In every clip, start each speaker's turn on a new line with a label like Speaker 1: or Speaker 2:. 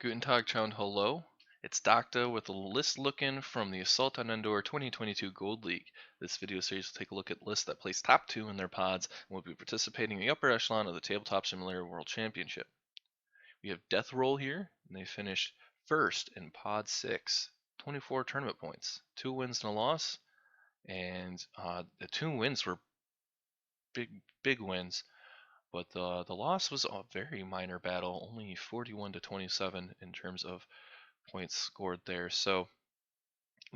Speaker 1: Guten Tag, Chound, hello. It's Docta with a list looking from the Assault on Endor 2022 Gold League. This video series will take a look at lists that place top 2 in their pods and will be participating in the upper echelon of the Tabletop Simulator World Championship. We have Deathroll here, and they finished first in Pod 6, 24 tournament points, 2 wins and a loss, and the 2 wins were big wins. But the loss was a very minor battle, only 41 to 27 in terms of points scored there. So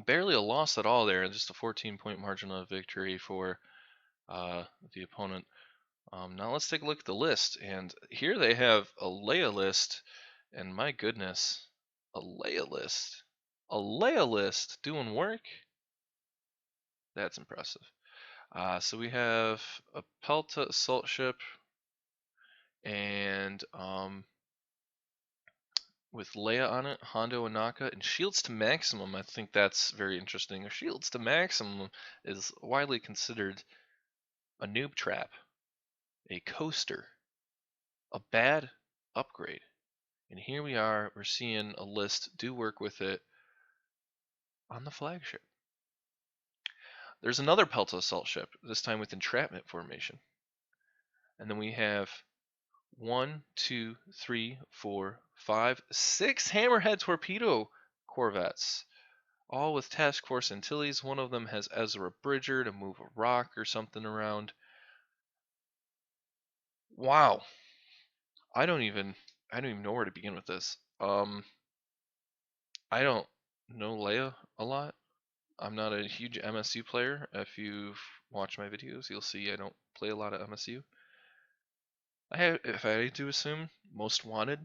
Speaker 1: barely a loss at all there, just a 14-point margin of victory for the opponent. Now let's take a look at the list, and here they have a Leia list, and my goodness, a Leia list doing work. That's impressive. So we have a Pelta assault ship, and with Leia on it, Hondo Ohnaka, and shields to maximum. I think that's very interesting. A shields to maximum is widely considered a noob trap, a coaster, a bad upgrade. And here we are, we're seeing a list do work with it on the flagship. There's another Pelta assault ship, this time with Entrapment Formation. And then we have 1, 2, 3, 4, 5, 6 Hammerhead Torpedo Corvettes, all with Task Force Antilles. One of them has Ezra Bridger to move a rock or something around. Wow. I don't even know where to begin with this. I don't know Leia a lot. I'm not a huge MSU player. If you've watched my videos, you'll see I don't play a lot of MSU. If I had to assume, most wanted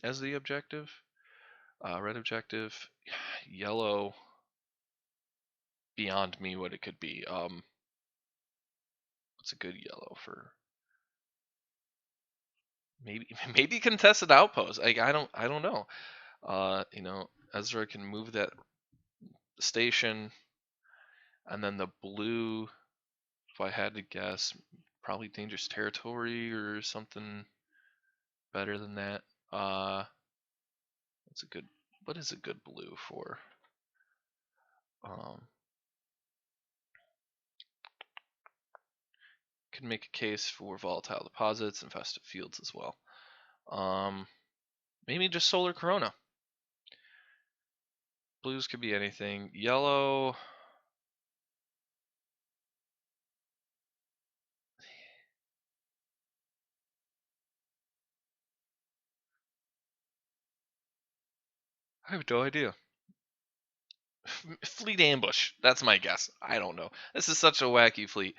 Speaker 1: as the objective. Red objective, yellow, beyond me what it could be. What's a good yellow for? Maybe contested outpost. Like I don't know. You know, Ezra can move that station, and then the blue, if I had to guess, probably dangerous territory or something better than that. What's a good? What is a good blue for? Can make a case for volatile deposits, infested fields as well. Maybe just solar corona. Blues could be anything. Yellow. I have no idea. Fleet ambush. That's my guess. I don't know. This is such a wacky fleet.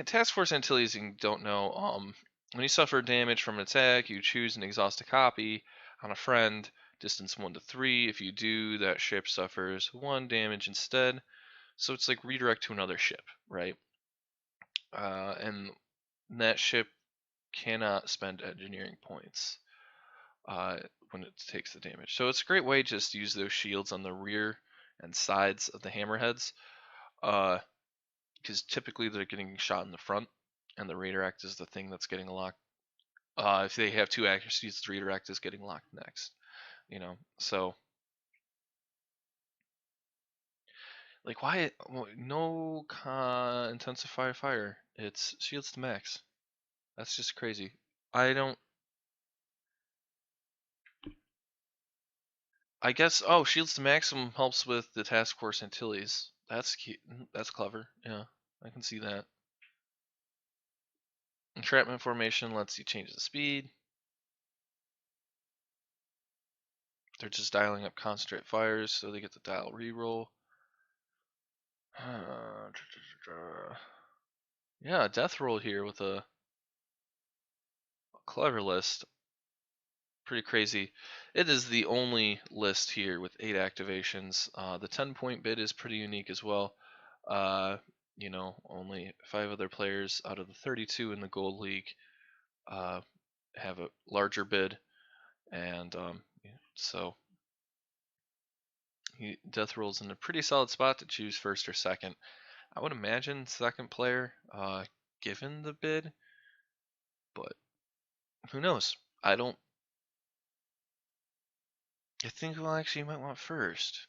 Speaker 1: Task Force Antilles, you don't know. When you suffer damage from an attack, you choose and exhaust a copy on a friend, distance 1 to 3. If you do, that ship suffers 1 damage instead. So it's like redirect to another ship, right? And that ship cannot spend engineering points when it takes the damage. So it's a great way to just use those shields on the rear and sides of the hammerheads, because typically they're getting shot in the front, and the redirect is the thing that's getting locked. If they have 2 accuracies, the redirect is getting locked next. You know, so like why no intensify fire? It's shields to max. That's just crazy. I guess shields to maximum helps with the task force Antilles. That's cute. That's clever. Yeah, I can see that. Entrapment formation lets you change the speed. They're just dialing up concentrate fires, so they get the dial reroll. Yeah, Deathroll here with a clever list. Pretty crazy. It is the only list here with 8 activations. The 10-point bid is pretty unique as well. You know, only 5 other players out of the 32 in the Gold League have a larger bid, and so Deathroll's in a pretty solid spot to choose first or second. I would imagine second player, given the bid, but who knows? I don't I think, well, actually, you might want first.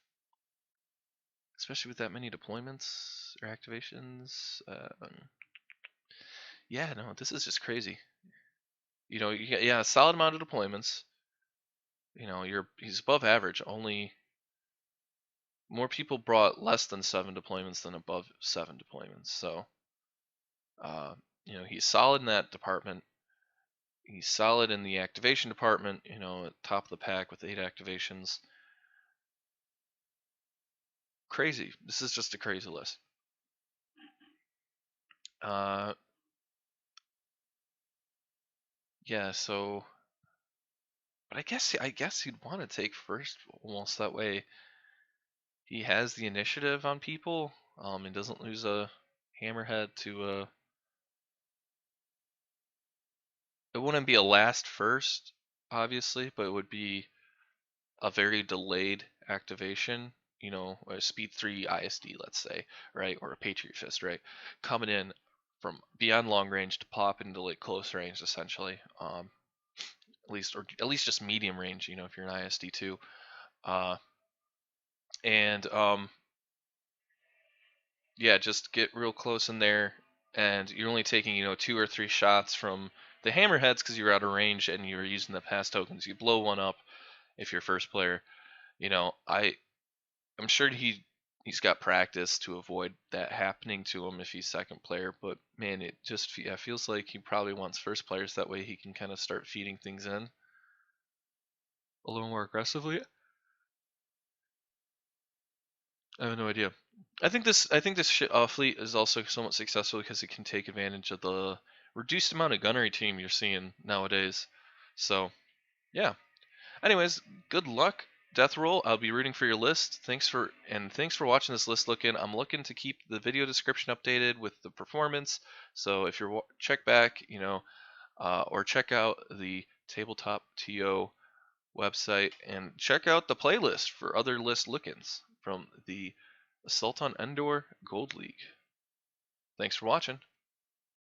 Speaker 1: Especially with that many deployments or activations. Yeah, no, this is just crazy. You know, yeah, a solid amount of deployments. You know, he's above average. Only more people brought less than 7 deployments than above 7 deployments. So, uh, you know, he's solid in that department. He's solid in the activation department. You know, at top of the pack with 8 activations. Crazy. This is just a crazy list. Yeah. So, but I guess he'd want to take first, almost that way. He has the initiative on people. He doesn't lose a Hammerhead to it wouldn't be a last first, obviously, but it would be a very delayed activation. You know, a speed 3 ISD, let's say, right, or a Patriot Fist, right, coming in from beyond long range to pop into like close range, essentially. At least just medium range. You know, if you're an ISD too. And yeah, just get real close in there, and you're only taking 2 or 3 shots from the hammerheads because you're out of range and you're using the pass tokens. You blow one up if you're first player. I'm sure he's got practice to avoid that happening to him if he's second player, but man, it just feels like he probably wants first players, that way he can kind of start feeding things in a little more aggressively. I have no idea. I think this fleet is also somewhat successful because it can take advantage of the reduced amount of gunnery team you're seeing nowadays. So, yeah. Anyways, good luck, Deathroll. I'll be rooting for your list. Thanks for watching this list looking. I'm looking to keep the video description updated with the performance. So if you're check back, or check out the Tabletop TO website and check out the playlist for other list look-ins from the Assault on Endor Gold League. Thanks for watching.